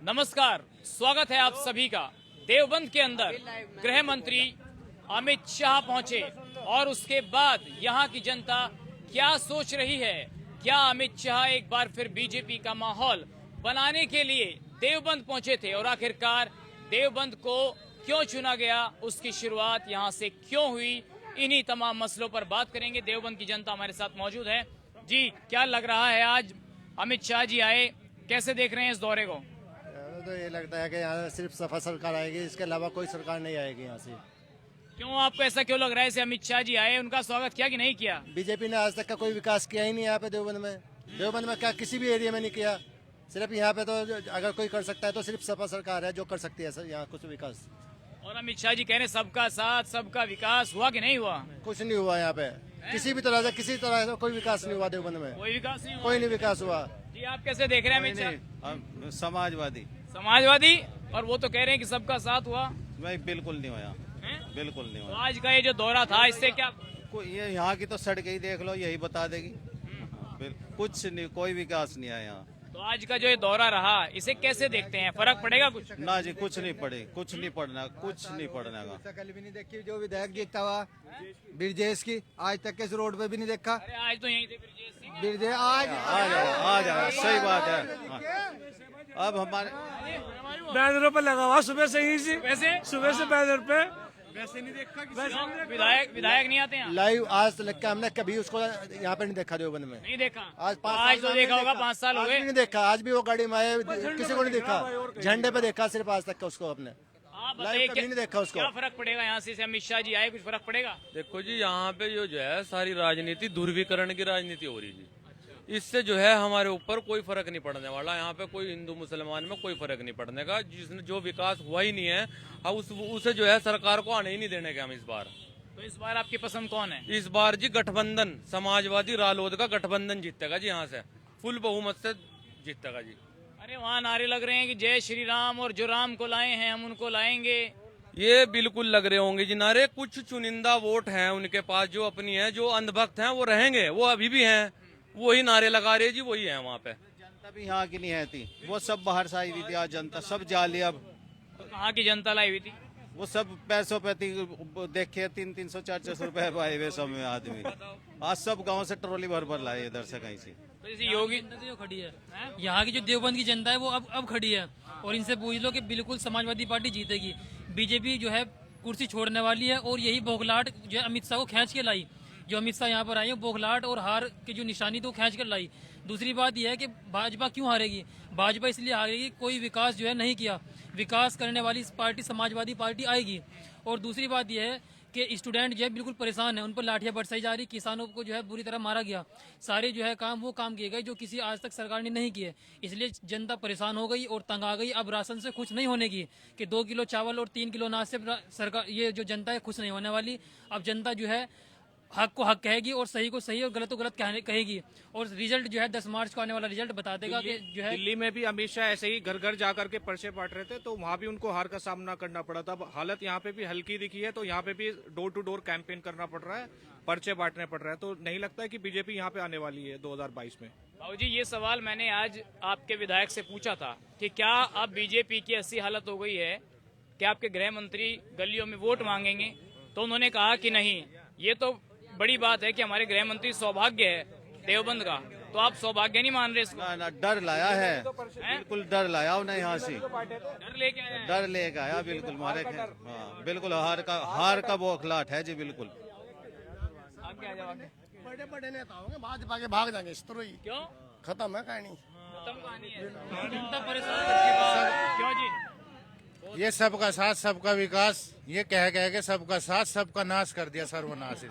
नमस्कार, स्वागत है आप सभी का। देवबंद के अंदर गृह मंत्री अमित शाह पहुंचे और उसके बाद यहां की जनता क्या सोच रही है, क्या अमित शाह एक बार फिर बीजेपी का माहौल बनाने के लिए देवबंद पहुंचे थे और आखिरकार देवबंद को क्यों चुना गया, उसकी शुरुआत यहां से क्यों हुई, इन्हीं तमाम मसलों पर बात करेंगे। देवबंद की जनता हमारे साथ मौजूद है। जी, क्या लग रहा है, आज अमित शाह जी आए, कैसे देख रहे हैं इस दौरे को? तो ये लगता है कि यहाँ सिर्फ सपा सरकार आएगी, इसके अलावा कोई सरकार नहीं आएगी यहाँ से। क्यों, आपको ऐसा क्यों लग रहा है? ऐसे अमित शाह जी आए, उनका स्वागत किया कि नहीं किया? बीजेपी ने आज तक का कोई विकास किया ही नहीं यहाँ पे देवबंद में क्या किसी भी एरिया में नहीं किया। सिर्फ यहाँ पे तो अगर कोई कर सकता है तो सिर्फ सपा सरकार है जो कर सकती है सर यहाँ कुछ विकास। और अमित शाह जी कह रहे हैं सबका साथ सबका विकास, हुआ कि नहीं हुआ? कुछ नहीं हुआ यहाँ पे, किसी किसी तरह से कोई विकास नहीं हुआ देवबंद में। कोई विकास नहीं हुआ? कोई नहीं विकास हुआ। जी, आप कैसे देख रहे हैं अमित शाह? समाजवादी समाजवादी, और वो तो कह रहे हैं कि सबका साथ हुआ। भाई बिल्कुल नहीं होया, हैं? बिल्कुल नहीं तो होया। आज का ये जो दौरा था, इससे क्या? ये यहाँ की तो सड़क ही देख लो, यही बता देगी। कुछ नहीं, कोई विकास नहीं है यहाँ। तो आज का जो ये दौरा रहा, इसे कैसे देखते हैं? फर्क पड़ेगा कुछ? ना जी, कुछ नहीं पड़े, कुछ नहीं पड़ना, कुछ नहीं पड़ने का। कल भी नहीं देखी जो विधायक देखता हुआ ब्रिजेश की, आज तक के इस रोड पे भी नहीं देखा। अरे आज तो यहीं थे ब्रिजेश सिंह। ब्रिजेश आज आ जाओ, सही बात है। हाँ। अब हमारे बैनरों पे लगा हुआ सुबह से ही सी, वैसे सुबह से बैनर पे विधायक नहीं आते हैं? लाइव आज तक का हमने कभी उसको यहाँ पे नहीं देखा देवबंद में। नहीं देखा? आज आज तो देखा होगा, 5 साल हो आज गए। भी नहीं देखा, आज भी वो गाड़ी में आए, किसी को नहीं देखा। झंडे पे देखा सिर्फ आज तक का उसको अपने। आप बताइए, लाइव कभी नहीं देखा उसको। क्या फर्क पड़ेगा यहाँ से अमित शाह जी आए, कुछ फर्क पड़ेगा? देखो जी, यहाँ पे जो है सारी राजनीति ध्रुवीकरण की राजनीति हो रही जी। इससे जो है हमारे ऊपर कोई फर्क नहीं पड़ने वाला। यहाँ पे कोई हिंदू मुसलमान में कोई फर्क नहीं पड़ने का। जिसने जो विकास हुआ ही नहीं है, अब उसे जो है सरकार को आने ही नहीं देने के हम इस बार। तो इस बार आपकी पसंद कौन है? इस बार जी गठबंधन, समाजवादी रालोद का गठबंधन जीतेगा जी। यहाँ से फुल बहुमत से जीतेगा जी। अरे वहाँ नारे लग रहे हैं कि जय श्री राम, और जो राम को लाए हैं हम उनको लाएंगे। ये बिल्कुल लग रहे होंगे जी नारे। कुछ चुनिंदा वोट हैं उनके पास जो अपनी है, जो अंधभक्त हैं वो रहेंगे, वो अभी भी हैं, वही नारे लगा रहे जी, वही है वहाँ पे। जनता भी यहाँ की नहीं है थी, वो सब बाहर से आई हुई थी। आज जनता सब जाली। अब तो कहाँ की जनता लाई हुई थी? वो सब पैसों पे देखे 300-300 400 रुपए आए हुए सब में आदमी। आज सब गांव से ट्रॉली भर भर लाए इधर से कहीं से। तो जैसे योगी जो खड़ी है, यहाँ की जो देवबंद की जनता है वो अब खड़ी है, और इनसे पूछ लो कि बिल्कुल समाजवादी पार्टी जीतेगी। बीजेपी जो है कुर्सी छोड़ने वाली है, और यही बौखलाहट जो है अमित शाह को खींच के लाई। जो अमित शाह यहाँ पर आए हैं, बौखलाहट और हार की जो निशानी तो खींच कर लाई। दूसरी बात यह है कि भाजपा क्यों हारेगी? भाजपा इसलिए हारेगी, कोई विकास जो है नहीं किया। विकास करने वाली पार्टी समाजवादी पार्टी आएगी। और दूसरी बात यह है कि स्टूडेंट जो है बिल्कुल परेशान है, उन पर लाठियां बरसाई जा रही, किसानों को जो है बुरी तरह मारा गया। सारे जो है वो काम किए गए जो किसी आज तक सरकार ने नहीं किए। इसलिए जनता परेशान हो गई और तंग आ गई। अब राशन से खुश नहीं होने की कि 2 किलो चावल और 3 किलो अनाज से सरकार, ये जो जनता है खुश नहीं होने वाली। अब जनता जो है हक को हक कहेगी और सही को सही और गलत को गलत कहेगी। और रिजल्ट जो है 10 मार्च को आने वाला रिजल्ट बता देगा कि जो है। दिल्ली में भी अमित शाह ऐसे ही घर घर जाकर के पर्चे बांट रहे थे, तो वहां भी उनको हार का सामना करना पड़ा था। अब हालत यहाँ पे भी हल्की दिखी है, तो यहाँ पे भी डोर टू डोर कैंपेन करना पड़ रहा है, पर्चे बांटने पड़ रहे हैं। तो नहीं लगता है कि बीजेपी यहाँ पे आने वाली है 2022 में। बाबूजी, ये सवाल मैंने आज आपके विधायक से पूछा था कि क्या अब बीजेपी की ऐसी हालत हो गई है कि आपके गृह मंत्री गलियों में वोट मांगेंगे? तो उन्होंने कहा कि नहीं, ये तो बड़ी बात है कि हमारे गृह मंत्री सौभाग्य है देवबंद का, तो आप सौभाग्य नहीं मान रहे इसको? ना डर लाया है, बिल्कुल डर लाया उन्हें यहाँ से। डर लेके आए हैं? डर लेके आया बिल्कुल मारे। हाँ बिल्कुल, हार का बौखलाहट है जी बिल्कुल। आगे आ जाओ, आगे। बड़े बड़े नेता होंगे, भाजपा के भाग जाएंगे इस तरह ही। क्यों? खत्म है कहानी। खत्म कहानी है। जनता परेशान क्यों जी? ये सबका साथ सबका विकास, ये कह के सबका साथ सबका नाश कर दिया, सर्वनाश।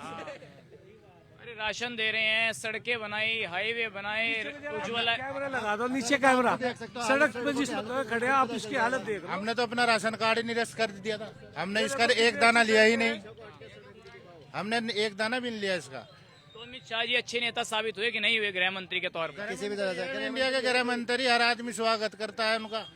अरे राशन दे रहे हैं, सड़कें बनाई, हाईवे बनाए, उज्ज्वला। कैमरा लगा दो, नीचे कैमरा, सड़क पे जिस खड़े हैं आप उसकी हालत देख लो। हमने तो अपना राशन कार्ड ही निरस्त कर दिया था। हमने इसका एक दाना लिया ही नहीं, हमने एक दाना भी नहीं लिया इसका। तो अमित शाह जी अच्छे नेता साबित हुए कि नहीं हुए गृह मंत्री के तौर पर? किसी भी तरह से इंडिया के गृह मंत्री हर आदमी स्वागत करता है उनका,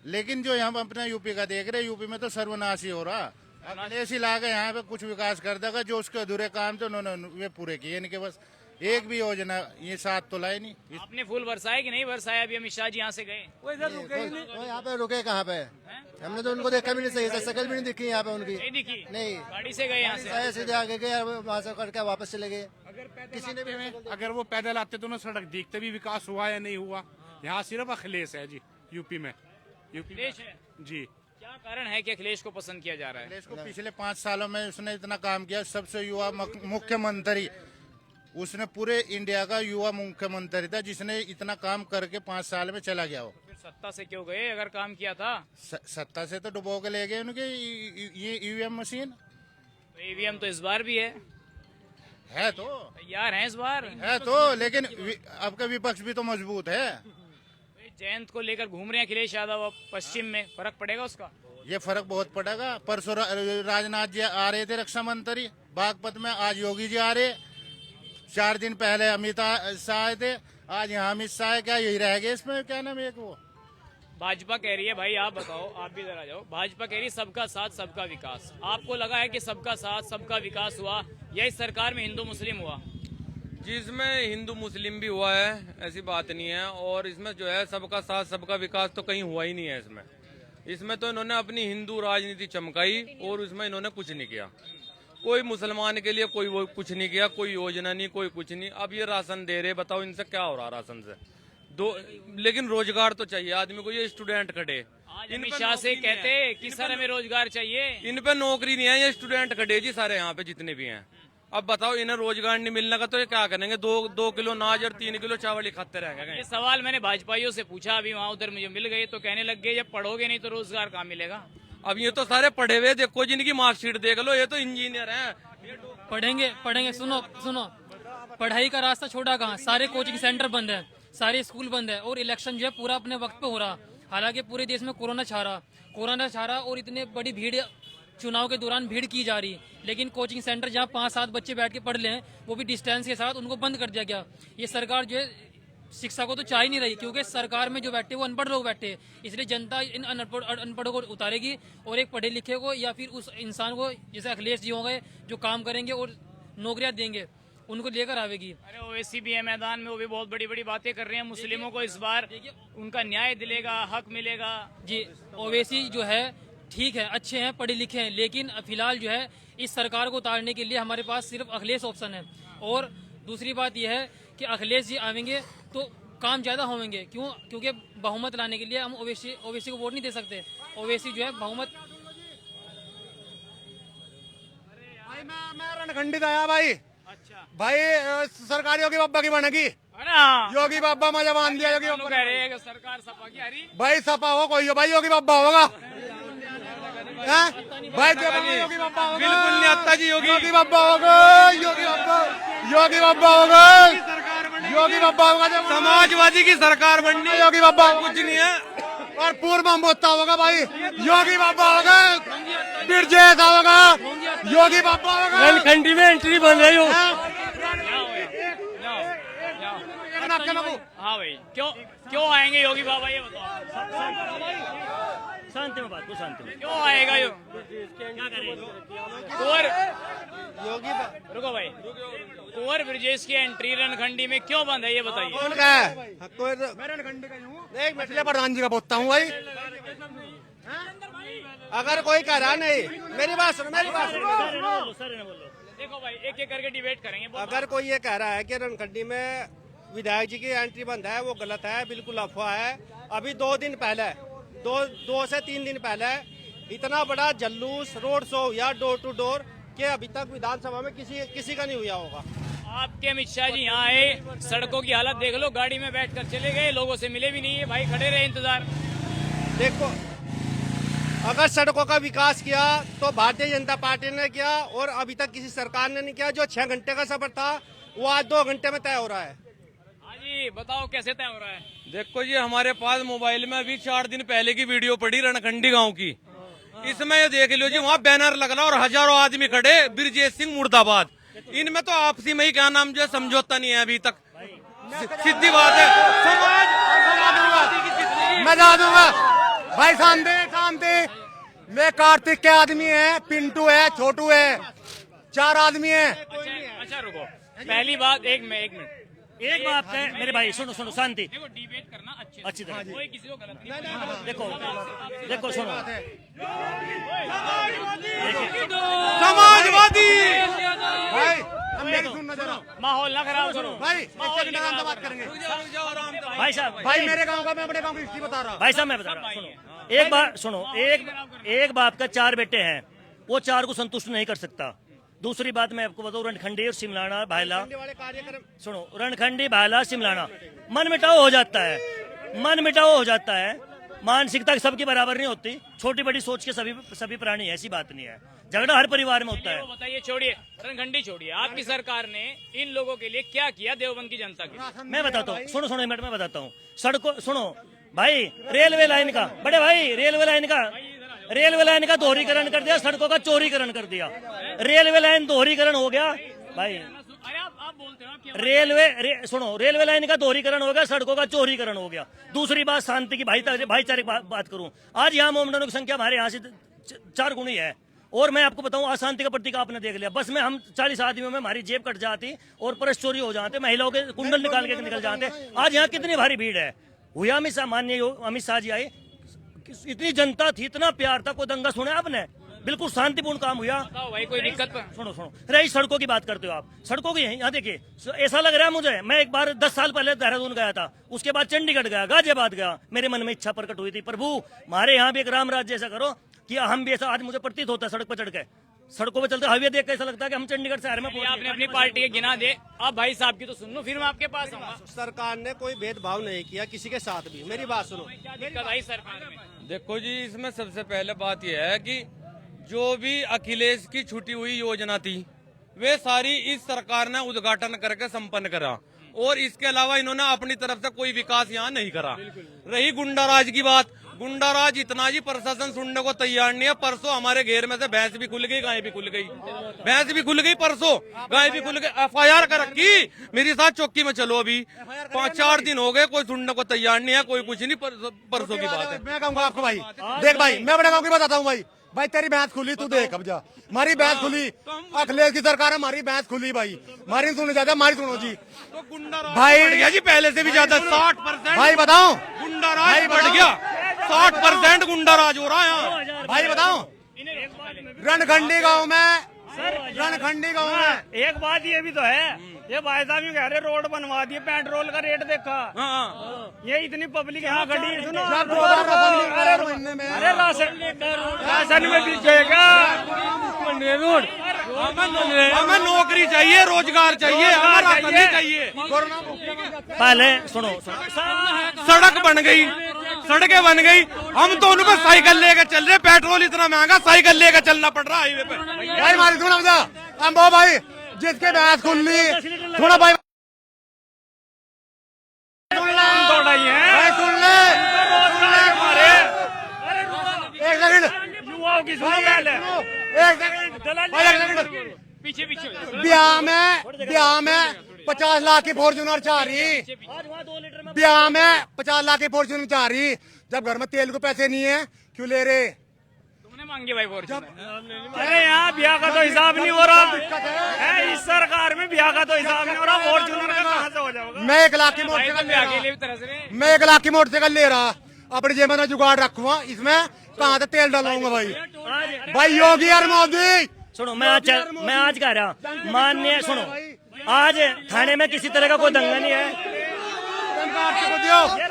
लेकिन जो हम अपना यूपी का देख रहे, यूपी में तो सर्वनाश ही हो रहा। अखिलेश ही ला के यहाँ पे कुछ विकास कर देगा, जो उसके अधूरे काम थे उन्होंने वे पूरे किए इनके बस। एक भी योजना ये साथ तो लाए नहीं। आपने फूल बरसाया कि नहीं बरसाया? अभी अमित शाह जी यहाँ से गए। वो इधर रुके ही नहीं। वो यहाँ पे रुके कहाँ पे? हमने तो उनको देखा भी नहीं, सही से शक्ल भी नहीं दिखी यहाँ पे उनकी। नहीं दिखी? नहीं, गाड़ी से गए यहाँ से। आए सीधे आगे गए, वहाँ से करके वापस चले गए। किसी ने भी अगर वो पैदल आते तो ना सड़क दिखते भी विकास हुआ या नहीं हुआ। यहाँ सिर्फ अखिलेश है जी यूपी में। अखिलेश है जी। क्या कारण है कि अखिलेश को पसंद किया जा रहा है? अखिलेश को पिछले 5 सालों में उसने इतना काम किया, सबसे युवा मुख्यमंत्री, उसने पूरे इंडिया का युवा मुख्यमंत्री था जिसने इतना काम करके 5 साल में चला गया। वो फिर सत्ता से क्यों गए अगर काम किया था? सत्ता से तो डुबो के ले गए उनके ये ईवीएम मशीन। तो ईवीएम तो इस बार भी है तो तैयार है इस बार। है तो, लेकिन अब का विपक्ष भी तो मजबूत है। जयंत को लेकर घूम रहे हैं अखिलेश यादव अब पश्चिम में, फर्क पड़ेगा उसका? ये फर्क बहुत पड़ेगा। परसों राजनाथ जी आ रहे थे रक्षा मंत्री बागपत में, आज योगी जी आ रहे, 4 दिन पहले अमित शाह आए थे, आज यहाँ अमित शाह है। क्या यही रह गया इसमें? क्या नाम है एक वो भाजपा कह रही है, भाई आप बताओ, आप भी जरा जाओ। भाजपा कह रही है सबका साथ सबका विकास। आपको लगा है कि सबका साथ सबका विकास हुआ या इस सरकार में हिंदू मुस्लिम हुआ? जी, इसमें हिंदू मुस्लिम भी हुआ है, ऐसी बात नहीं है। और इसमें जो है सबका साथ सबका विकास तो कहीं हुआ ही नहीं है। इसमें तो इन्होंने अपनी हिंदू राजनीति चमकाई और उसमें इन्होंने कुछ नहीं किया। कोई मुसलमान के लिए कोई वो कुछ नहीं किया, कोई योजना नहीं, कोई कुछ नहीं। अब ये राशन दे रहे, बताओ इनसे क्या हो रहा राशन से? लेकिन रोजगार तो चाहिए आदमी को। ये स्टूडेंट खड़े, आज अमित शाह से कहते कि सर हमें रोजगार चाहिए। इन पे नौकरी नहीं है, ये स्टूडेंट खड़े जी सारे यहाँ पे जितने भी हैं। अब बताओ इन्हें रोजगार नहीं मिलने का तो ये क्या करेंगे? 2 किलो अनाज और 3 किलो चावल ही खाते रहेंगे। ये सवाल मैंने भाजपाइयों से पूछा, अभी वहाँ उधर मुझे मिल गए तो कहने लग गए जब पढ़ोगे नहीं तो रोजगार कहाँ मिलेगा? अब ये तो सारे पढ़े हुए, देखो जिनकी मार्कशीट देख लो, ये तो इंजीनियर हैं। पढ़ेंगे सुनो पढ़ाई का रास्ता छोड़ा कहाँ? सारे कोचिंग सेंटर बंद है, सारे स्कूल बंद है और इलेक्शन जो है पूरा अपने वक्त पे हो रहा। हालांकि पूरे देश में कोरोना छा रहा और इतने बड़ी भीड़ चुनाव के दौरान भीड़ की जा रही, लेकिन कोचिंग सेंटर जहां 5-7 बच्चे बैठ के पढ़ लें वो भी डिस्टेंस के साथ, उनको बंद कर दिया गया। ये सरकार जो है शिक्षा को तो चाह ही नहीं रही, क्योंकि सरकार में जो बैठे वो अनपढ़ लोग बैठे, इसलिए जनता इन अनपढ़ों को उतारेगी और एक पढ़े लिखे को या फिर उस इंसान को जैसे अखिलेश जी होंगे जो काम करेंगे और नौकरियां देंगे उनको लेकर आवेगी। अरे ओवैसी भी है मैदान में, वो भी बहुत बड़ी बड़ी बातें कर रहे हैं। मुस्लिमों को इस बार उनका न्याय दिलेगा, हक मिलेगा। जी, ओवैसी जो है ठीक है, अच्छे हैं, पढ़े लिखे हैं, लेकिन फिलहाल जो है इस सरकार को उतारने के लिए हमारे पास सिर्फ अखिलेश ऑप्शन है। और दूसरी बात यह है कि अखिलेश जी आवेंगे तो काम ज्यादा होंगे। क्यों? क्योंकि बहुमत लाने के लिए हम ओवैसी को वोट नहीं दे सकते। ओवैसी जो है बहुमत। मैं रणखंडित आया भाई। अच्छा भाई सरकार योगी बाबा की बनेगी। अरे हाँ, योगी बाबा मजा मान दिया। योगी दोनों बाबा कह रहे हैं कि सरकार सपा की हरी। भाई सपा हो कोई हो भाई, योगी बाबा होगा। हैं? भाई जो बोलो योगी बाबा होगा। बिल्कुल नहीं आता जी, योगी बाबा होगा। योगी बाबा होगा। योगी बाबा होगा। जब समाजवादी की सरकार बननी, योगी बाबा होगा। कुछ नहीं है। और पूर्व मोता होगा भाई, योगी बाबा होगा। बिरजेश होगा, योगी बाबा होगा। रणखंडी में एंट्री बन रही हो। हाँ भाई, क्यों आएंगे योगी बाबा, ये बताओ। शांति में बात को, शांति में। क्यों आएगा यो? कुंवर रुको भाई, कुंवर ब्रिजेश की एंट्री रणखंडी में क्यों बंद है ये बताइए। कौन का है? मैं रणखंडी का हूँ, एक पिछले प्रधान जी का पोता हूँ भाई। अगर कोई कह रहा नहीं, मेरी बात सुनो। देखो भाई, एक एक करके डिबेट करेंगे। अगर कोई ये कह रहा है कि रणखंडी में विधायक जी की एंट्री बंद है, वो गलत है, बिल्कुल अफवाह है। अभी 2 दिन पहले, 2 से 3 दिन पहले इतना बड़ा जल्लूस, रोड शो या डोर टू डोर के अभी तक विधानसभा में किसी का नहीं हुआ होगा। आपके अमित शाह जी यहाँ आए, सड़कों की हालत देख लो, गाड़ी में बैठकर चले गए, लोगों से मिले भी नहीं है भाई, खड़े रहे इंतजार। देखो, अगर सड़कों का विकास किया तो भारतीय जनता पार्टी ने किया और अभी तक किसी सरकार ने नहीं किया। जो 6 घंटे का सफर था वो आज 2 घंटे में तय हो रहा है। हाँ जी, बताओ कैसे तय हो रहा है? देखो जी, हमारे पास मोबाइल में अभी 4 दिन पहले की वीडियो पड़ी रणखंडी गांव की। इसमें ये देख लो जी, वहाँ बैनर लगना और हजारों आदमी खड़े, ब्रिजेश सिंह मुर्दाबाद। इनमें तो आपसी में ही क्या नाम जो है समझौता नहीं है अभी तक। सीधी बात है, मैं जा दूंगा भाई। शांति। मैं कार्तिक के आदमी है, पिंटू है, छोटू है, 4 आदमी है। अच्छा रुको, पहली बात एक मिनट एक बात है मेरे भाई, सुनो सुनो शांति, देखो डिबेट करना अच्छी तरह कोई किसी को गलत नहीं देखो देखो सुनो समाजवादी माहौल ना खराब करो बात करेंगे भाई साहब, भाई मेरे गांव का, मैं अपने गांव की हिस्ट्री बता रहा हूँ। भाई साहब मैं बता रहा हूँ, सुनो एक बात सुनो, एक बाप का 4 बेटे हैं, वो 4 को संतुष्ट नहीं कर सकता। दूसरी बात मैं आपको बताऊं, रणखंडी और सिमलाना भायला, सुनो रणखंडी भायला सिमलाना मन मिटाव हो जाता है, मन मिटाव हो जाता है। मानसिकता सबकी बराबर नहीं होती, छोटी बड़ी सोच के सभी प्राणी है, ऐसी बात नहीं है। झगड़ा हर परिवार में होता है। वो बताइए, छोड़िए रणखंडी छोड़िए, आपकी सरकार ने इन लोगों के लिए क्या किया देवबंद की जनता के लिए? मैं बताता हूँ, सुनो सुनो एक मिनट में बताता हूँ। सड़कों, सुनो भाई, रेलवे लाइन का, बड़े भाई रेलवे लाइन का दोहरीकरण कर दिया, सड़कों का चौड़ीकरण कर दिया। रेलवे लाइन दोहरीकरण हो गया भाई, अरे आप बोलते हो, आप क्या सुनो रेलवे लाइन का दोहरीकरण हो गया, सड़कों का चौड़ीकरण हो गया। दूसरी बात शांति की, भाईचारे की बात करूं, आज यहाँ मोमडनों की संख्या हमारे यहाँ से 4 गुनी है। और मैं आपको बताऊं, अशांति का प्रतीक आपने देख लिया, बस में हम 40 आदमियों में हमारी जेब कट जाती और पर्स चोरी हो जाते, महिलाओं के कुंडल निकाल के निकल जाते। आज यहाँ कितनी भारी भीड़ है। हुआ अमित शाह जी आए, इतनी जनता थी, इतना प्यार था, कोई दंगा सुना आपने? बिल्कुल शांतिपूर्ण काम हुआ। भाई कोई दिक्कत? सुनो रही सड़कों की बात करते हो आप, सड़कों की यहाँ देखिए, ऐसा लग रहा है मुझे, मैं एक बार 10 साल पहले देहरादून गया था, उसके बाद चंडीगढ़ गया, गाजियाबाद गया, मेरे मन में इच्छा प्रकट हुई थी, प्रभु हमारे यहाँ भी एक राम राज्य ऐसा करो कि हम भी ऐसा, आज मुझे प्रतीत होता है सड़क पर चढ़ के, सड़कों पे चलते हाईवे देख के ऐसा लगता है कि हम चंडीगढ़ शहर में। आपने अपनी पार्टी के गिना दे, अब भाई साहब की तो सुन लो, फिर मैं आपके पास आऊंगा। सरकार ने कोई भेदभाव नहीं किया किसी के साथ भी, मेरी बात सुनो। क्या दिक्कत आई सरकार में? देखो जी, इसमें सबसे पहले बात यह है कि जो भी अखिलेश की छुटी हुई योजना थी, वे सारी इस सरकार ने उद्घाटन करके संपन्न करा, और इसके अलावा इन्होंने अपनी तरफ से कोई विकास यहाँ नहीं करा। रही गुंडाराज की बात, गुंडाराज इतना जी प्रशासन सुनने को तैयार नहीं है। परसों हमारे घेर में से भैंस भी खुल गई, गाय भी खुल गई, भैंस भी खुल गई, परसों गाय भी खुल गई। FIR कर रखी, मेरे साथ चौकी में चलो, अभी 5-4 दिन हो गए, कोई सुनने को तैयार नहीं है, कोई कुछ नहीं। परसों की बात है। मैं कहूँगा आपको भाई, देख भाई, मैं अपने गाँव की बताता हूँ भाई तेरी भैंस खुली, तू देख अब जा, हमारी भैंस खुली, अखिलेश की सरकार है, हमारी भैंस खुली भाई, हमारी सुनने जाता, हमारी सुनो जी। तो गुंडाराज भाई बढ़ गया जी, पहले से भी ज्यादा 60% भाई बताओ, गुंडाराज बढ़ गया, 60% गुंडाराज हो रहा है यहाँ। भाई बताओ, रणखंडी गांव में एक बात ये भी तो है, ये भाई साहब कह रहे रोड बनवा दिए, पेट्रोल का रेट देखा, ये इतनी पब्लिक यहाँ खड़ी है, सुनो अरे राशन में बिकेगा, हमें नौकरी चाहिए, रोजगार चाहिए, हमें राशन नहीं चाहिए। पहले सुनो सड़क बन गई, सड़कें बन गई, हम तो उन पर साइकिल लेकर चल रहे, पेट्रोल इतना महंगा, साइकिल लेकर चलना पड़ रहा है हाईवे पे। भाई हमारी सुनो जा, हम वो भाई जिसके भैंस खुली, थोड़ा भाई सुन ले, एक सेकंड, युवाओं की सुनो पहले, एक सेकंड, पीछे ब्याह में 50 लाख की फॉर्च्यूनर चाह रही, ब्याह में 50 लाख की फॉर्च्यूनर चाह रही, जब घर में तेल को पैसे नहीं है क्यों ले रहे? तुमने मांगे भाई फॉर्च्यूनर? अरे यहाँ ब्याह का तो हिसाब नहीं हो रहा है, इस सरकार में ब्याह का तो हिसाब नहीं हो रहा, फॉर्च्यूनर का कहाँ से हो जाएगा? मैं 1 लाख की मोटरसाइकिल ले रहा, मैं 1 लाख की मोटरसाइकिल ले रहा, अपनी जेब में जुगाड़ रखूंगा, इसमें कहाँ से तेल डालूंगा भाई योगी और मोदी। सुनो मैं आज कह रहा माननीय, सुनो आज थाने में किसी तरह का कोई दंगा नहीं है,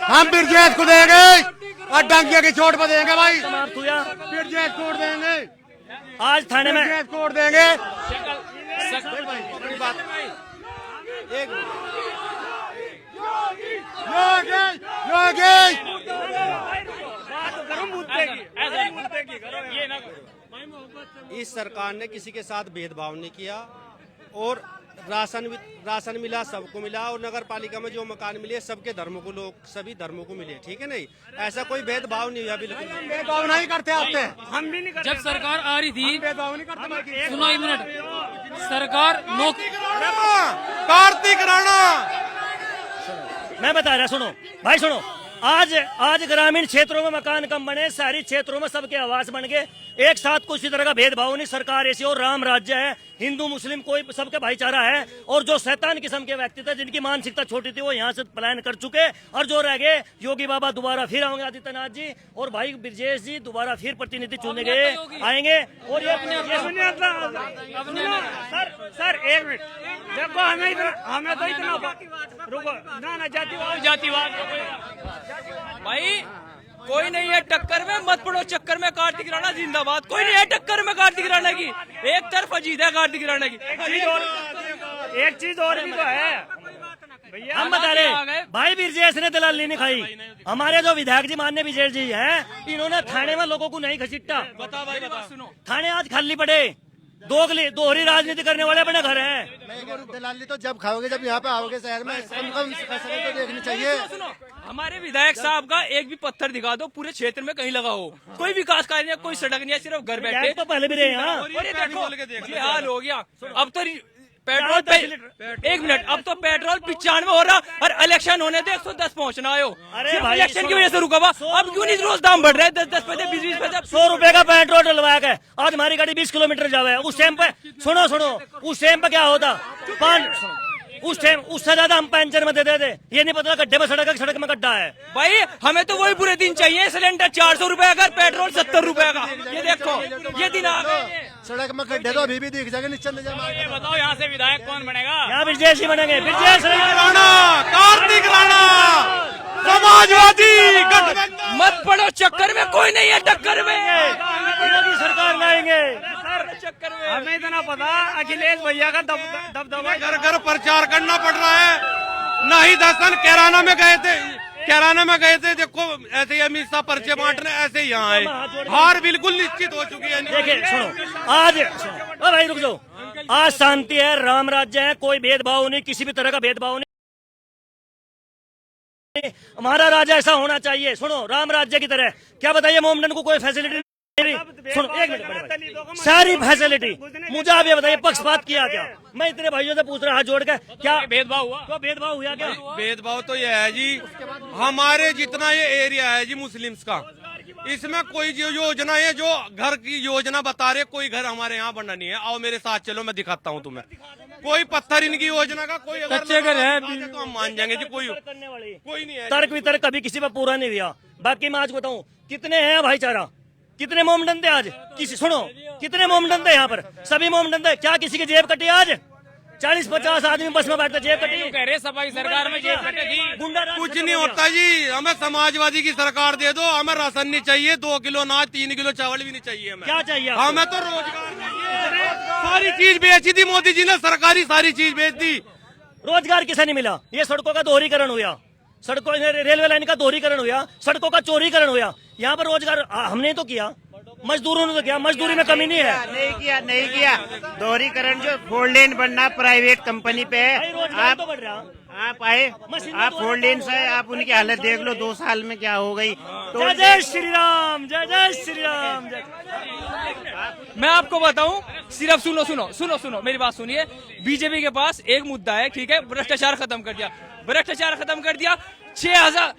हम ब्रिजेश को देंगे और डंगे की चोट पर देंगे भाई, समाप्त हुआ, ब्रिजेश कोड देंगे, आज थाने में ब्रिजेश कोड देंगे। इस सरकार ने किसी के साथ भेदभाव नहीं किया, और राशन मिला, सबको मिला, और नगर पालिका में जो मकान मिले सबके धर्मों को, लोग सभी धर्मों को मिले, ठीक है नहीं, ऐसा कोई भेदभाव नहीं हुआ, बिल्कुल भेदभाव नहीं करते आपने, हम भी नहीं करते। जब सरकार आ रही थी, भेदभाव नहीं करते, सुनो एक मिनट, सरकार कार्तिक राणा, मैं बता रहा, सुनो भाई सुनो, आज ग्रामीण क्षेत्रों में मकान कम बने, शहरी क्षेत्रों में सबके आवास बन गए, एक साथ किसी तरह का भेदभाव नहीं, सरकार ऐसी और राम राज्य है, हिंदू मुस्लिम कोई सबका भाईचारा है। और जो शैतान किस्म के व्यक्ति थे जिनकी मानसिकता छोटी थी वो यहाँ से पलायन कर चुके, और जो रह गए योगी बाबा दोबारा फिर आएंगे, आदित्यनाथ जी और भाई ब्रजेश जी दोबारा फिर प्रतिनिधि चुने गए आएंगे। और ये सर एक मिनट देखो, हमें तो इतना रुको ना जातिवाद भाई कोई नहीं है टक्कर में, मत पड़ो चक्कर में। कार्तिक राणा जिंदाबाद। कोई नहीं है टक्कर में कार्तिक राणा की, एक तरफ जीत है कार्तिक राणा की। एक चीज और भी तो है भैया, हम बता रहे भाई ब्रजेश ने दलाली नहीं खाई। हमारे जो विधायक जी माननीय ब्रजेश जी हैं, इन्होंने थाने में लोगों को नहीं घसीटा। बता भाई बता, सुनो थाने आज खाली पड़े, दोहरी राजनीति करने वाले अपने घर हैं। मैं कह रहा हूं, दलाली तो जब खाओगे जब यहाँ पे आओगे शहर में, कम कम फसल तो देखनी चाहिए। सुनो, हमारे विधायक साहब का एक भी पत्थर दिखा दो पूरे क्षेत्र में कहीं लगा हो। कोई विकास कार्य नहीं, कोई सड़क नहीं है, सिर्फ घर बैठे। तो पहले भी रहे यहाँ। और ये देखो ये हाल हो गया। अब तो पेट्रोल पे 1 मिनट, अब तो पेट्रोल 95 हो रहा और इलेक्शन होने दे 110 पहुंचना आयो। अरे भाई इलेक्शन की वजह से रुका हुआ। अब क्यों नहीं रोज दाम बढ़ रहे हैं? 10-10 पैसे 20-20 पैसे। 100 रुपए का पेट्रोल डलवाया गया। आज हमारी गाड़ी 20 किलोमीटर जावे। उस टाइम पे सुनो उस टाइम पे क्या होता, उस टाइम उससे ज्यादा हम पंचर में दे देते। ये नहीं पता गड्ढे में सड़क में गड्ढा है। भाई हमें तो वही पूरे दिन चाहिए। सिलेंडर 400 रुपए का, पेट्रोल 70 रुपए का। ये देखो ये दिन आ गए। सड़क में गड्ढे तो अभी भी दिख जाएंगे नीचे नजर। ये बताओ यहाँ से विधायक कौन बनेगा? यहाँ ब्रजेश ही बनेंगे। ब्रजेश राणा, कार्तिक राणा, समाजवादी गठबंधन। मत पड़ो चक्कर में, कोई नहीं है टक्कर में। योगी सरकार लाएंगे। चक्कर में हमें इतना पता, अखिलेश भैया का दबदबा घर घर प्रचार करना पड़ रहा है। ना ही दर्शन कैराना में गए थे, देखो ऐसे ही अमित शाह पर्चे बांटने, ऐसे ही यहाँ आए। हार बिल्कुल निश्चित हो चुकी है। देखिए सुनो, आज भाई रुक जाओ, आज शांति है, राम राज्य है, कोई भेदभाव नहीं, किसी भी तरह का भेदभाव नहीं। हमारा राज्य ऐसा होना चाहिए। सुनो, राम राज्य की तरह। क्या बताइए, मोमडन को कोई फैसिलिटी? सुनो एक मिनट, सारी फैसिलिटी। मुझे आप ये बताइए, पक्षपात किया क्या? मैं इतने भाइयों से पूछ रहा हाथ जोड़ के, क्या भेदभाव हुआ? तो भेदभाव हुआ क्या? भेदभाव तो ये है जी, हमारे जितना ये एरिया है जी मुस्लिम्स का, इसमें कोई जो योजना है, जो घर की योजना बता रहे, कोई घर हमारे यहाँ बनना नहीं है। आओ मेरे साथ चलो, मैं दिखाता हूँ तुम्हें। कोई पत्थर इनकी योजना का, कोई कच्चे घर है तो हम मान जाएंगे जी। कोई नहीं है। तर्क वितर्क कभी किसी पर पूरा नहीं दिया। बाकी मैं आज बताऊं, कितने हैं भाईचारा, कितने मोमडन थे आज? सुनो, कितने मोमडन थे यहाँ पर? सभी मोमडन थे। क्या किसी की जेब कटी आज? 40-50 आदमी बस में बैठते, जेब कटी। कह रहे सफाई सरकार में जेब कटी थी। कुछ नहीं होता जी। हमें समाजवादी की सरकार दे दो। हमें राशन नहीं चाहिए, 2 किलो अनाज, 3 किलो चावल भी नहीं चाहिए। हमें क्या चाहिए? हमें तो रोजगार चाहिए। सारी चीज बेची थी मोदी जी ने, सरकारी सारी चीज बेच दी। रोजगार किसे नहीं मिला? ये सड़कों का दोहरीकरण हुआ, सड़कों रेलवे लाइन का दोहरीकरण हुआ, सड़कों का चोरीकरण हुआ। यहाँ पर रोजगार हमने तो किया, मजदूरों ने तो किया। मजदूरी में कमी नहीं है। नहीं किया दोहरीकरण। जो 4 लेन बनना प्राइवेट कंपनी पे है। रोजगार तो बढ़ रहा। आप आए, आप 4 लेन से आप उनकी हालत देख लो, 2 साल में क्या हो गई। जय जय श्री राम, जय जय श्री राम। मैं आपको बताऊं, सिर्फ सुनो मेरी बात सुनिए। बीजेपी के पास एक मुद्दा है, ठीक है, भ्रष्टाचार खत्म कर दिया। 6000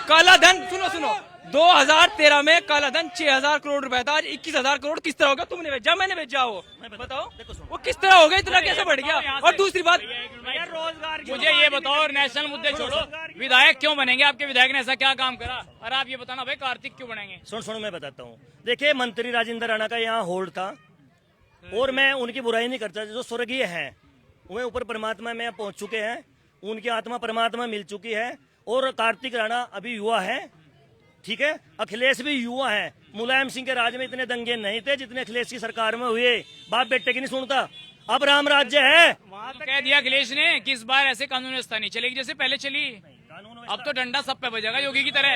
काला धन। सुनो 2013 में काला धन 6000 करोड़ रुपए था, आज 21000 करोड़ किस तरह हो गया? तुमने भेजा, मैंने भेजा? वो बताओ, वो किस तरह हो गया? इतना कैसे बढ़ गया? और दूसरी बात, मुझे ये बताओ, और नेशनल मुद्दे छोड़ो, विधायक क्यों बनेंगे? आपके विधायक ने ऐसा क्या काम करा? और आप ये बताना भाई, कार्तिक क्यों बनेंगे? सुनो मैं बताता हूँ। देखिए, मंत्री राजेंद्र राणा का यहाँ होल्ड था, और मैं उनकी बुराई नहीं करता। जो स्वर्गीय हैं, वे ऊपर परमात्मा में पहुंच चुके हैं, उनकी आत्मा परमात्मा मिल चुकी है। और कार्तिक राणा अभी युवा है, ठीक है, अखिलेश भी युवा है। मुलायम सिंह के राज में इतने दंगे नहीं थे जितने अखिलेश की सरकार में हुए। बाप बेटे की नहीं सुनता। अब राम राज्य है। तो कह दिया अखिलेश ने कि इस बार ऐसे कानून व्यवस्था नहीं चलेगी जैसे पहले चली। अब तो डंडा सब पे बजेगा योगी की तरह।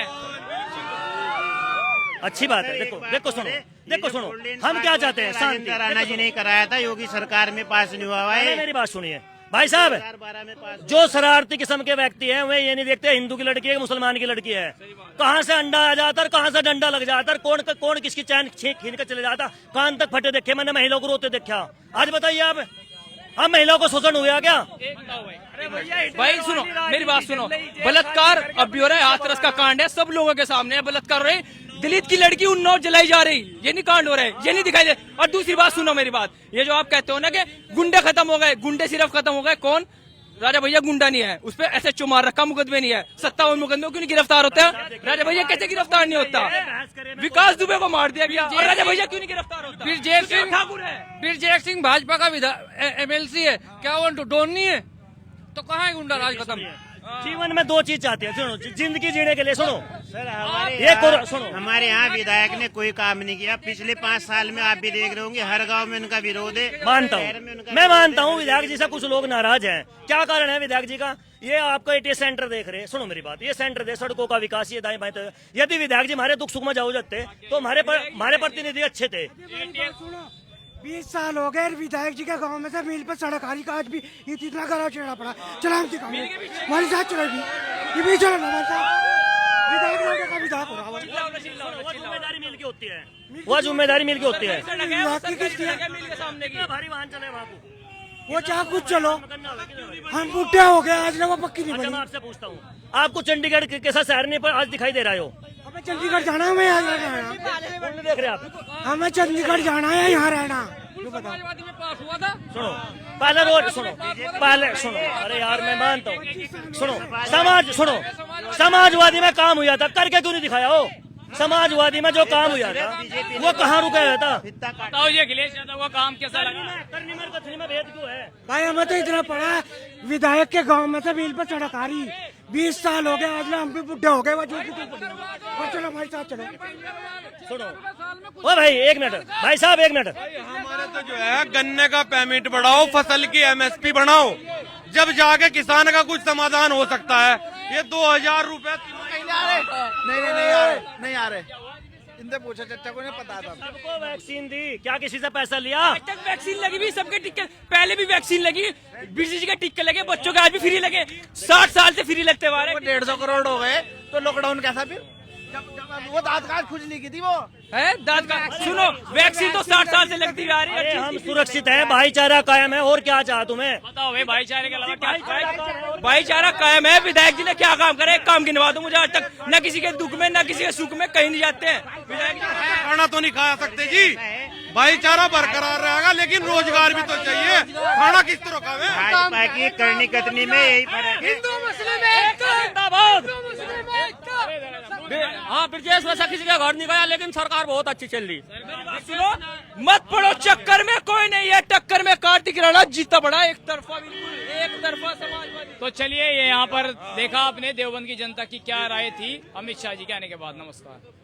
अच्छी बात है। देखो सुनो, हम क्या चाहते हैं? शांति। राणा जी ने कराया था, योगी सरकार में पास नहीं हुआ है। मेरी बात सुनिए भाई साहब, जो शरारती किस्म के व्यक्ति हैं वे ये नहीं देखते हिंदू की लड़की है मुसलमान की लड़की है। कहाँ से अंडा आ जाता है, कहाँ से डंडा लग जाता है, कौन किसकी चैन छीन कर चले जाता, कान तक फटे देखे मैंने, महिलाओं को रोते देखा। आज बताइए आप, हम महिलाओं को शोषण हुआ क्या? भाई सुनो मेरी बात सुनो, बलात्कार अब भी हो रहा है, हाथरस का कांड है, सब लोगों के सामने है, बलात्कार हो रहे। दलित की लड़की उन्नाव जलाई जा रही, ये नहीं कांड हो रहा है, ये नहीं दिखाई दे। और दूसरी बात सुनो मेरी बात, ये जो आप कहते हो ना कि गुंडे खत्म हो गए, गुंडे सिर्फ खत्म हो गए, कौन? राजा भैया गुंडा नहीं है, उस पर SHO मार रखा, मुकदमे नहीं है, 57 मुकदमे क्यों नहीं गिरफ्तार होता है? राजा भैया कैसे गिरफ्तार नहीं होता? विकास दुबे को मार दिया गया और राजा भैया क्यों नहीं गिरफ्तार होता? ब्रजेश सिंह ठाकुर है, ब्रजेश सिंह भाजपा का MLC है, क्या वो डॉन नहीं है? तो कहाँ है गुंडा राज खत्म? जीवन में 2 चीज चाहते हैं, सुनो, जिंदगी जीने के लिए सुनो सर सुनो, हमारे यहाँ विधायक ने कोई काम नहीं किया पिछले 5 साल में। आप भी देख रहे होंगे हर गांव में उनका विरोध है। मानता हूँ, मैं मानता हूँ विधायक जी से कुछ लोग नाराज हैं। क्या कारण है विधायक जी का? ये आपका ATS सेंटर देख रहे हैं, सुनो मेरी बात, ये सेंटर दे, सड़कों का विकास, ये दाएं बाएं। यदि विधायक जी हमारे दुख सुख में जाओ जाते तो हमारे प्रतिनिधि अच्छे थे। 20 साल हो गए विधायक जी के गांव में से मील पर सड़क हारी का आज भी इतना खराब चढ़ा पड़ा। चला हमारे साथ चलेगी, ये भी चलो हमारे साथ। विधायक का विधायक हो रहा है, जिम्मेदारी मिल के होती है, वो जिम्मेदारी मिल के होती है। भारी वाहन चले वहाँ को, वो चाहे कुछ चलो, हम बुढ़े हो गए आज ना, वो पक्की नहीं बनी। मैं आपसे पूछता हूँ, आपको चंडीगढ़ कैसा शहर नहीं पर आज दिखाई दे रहा हो? हमें चंडीगढ़ जाना है, मैं यहाँ देख रहे आप, हमें चंडीगढ़ जाना है, यहाँ रहना। समाजवादी में पास हुआ था। सुनो पहले रोड सुनो, पहले सुनो, अरे यार मैं मानता हूँ, सुनो समाजवादी में काम हुआ था, करके क्यों नहीं दिखाया हो? समाजवादी में जो काम हुआ था वो कहाँ रुका हुआ था? बताओ ये अखिलेश यादव का काम कैसा लगा? में भेद क्यों है भाई? हमें तो इतना पड़ा है, विधायक के गांव में से मील पर सड़क आ रही, 20 साल हो गए आज ना, हम भी बुढ़े हो गए। चलो हमारे साथ चलो। सुनो ओ भाई, 1 मिनट भाई साहब, 1 मिनट। हमारे तो जो है गन्ने का पेमेंट बढ़ाओ, फसल की MSP बढ़ाओ, जब जाके किसान का कुछ समाधान हो सकता है। ये 2000 रुपए नहीं आ रहे इनसे पूछा, चचा को नहीं पता था। सबको वैक्सीन दी, क्या किसी से पैसा लिया? आज तक वैक्सीन लगी भी, सबके टिक्के पहले भी वैक्सीन लगी, BCG के टिक्के लगे, बच्चों के आज भी फ्री लगे, 60 साल से फ्री लगते हुए 150 करोड़ हो गए, तो लॉकडाउन कैसा फिर? जब वो दांत काट खुजली की थी वो है दांत का। सुनो, वैक्सीन तो 60 साल से लगती आ रही है। हम सुरक्षित हैं, भाईचारा कायम है, और क्या चाहा तुम्हें? बताओ भाई, भाईचारे के अलावा क्या? भाईचारा कायम है। विधायक जी ने क्या काम करे? एक काम गिनवा दो मुझे आज तक। न किसी के दुख में, न किसी के सुख में, कहीं नहीं जाते हैं विधायक जी। खाना तो नहीं खा सकते जी, भाईचारा बरकरार रहेगा, लेकिन रोजगार भी तो चाहिए। खाना किस तरह खावे? भाजपा की करनी कतनी में यही फर्क है। हिंदू मुस्लिम जिंदाबाद। हाँ, ब्रजेश वैसा किसी का घर नहीं गया, लेकिन सरकार बहुत अच्छी चल रही। सुनो, मत पड़ो चक्कर में, कोई नहीं है टक्कर में। कार्तिक राणा जीता पड़ा एक तरफा, बिल्कुल एक तरफा समाजवादी। तो चलिए, ये यहाँ पर देखा आपने देवबंद की जनता की क्या राय थी अमित शाह जी के आने के बाद। नमस्कार।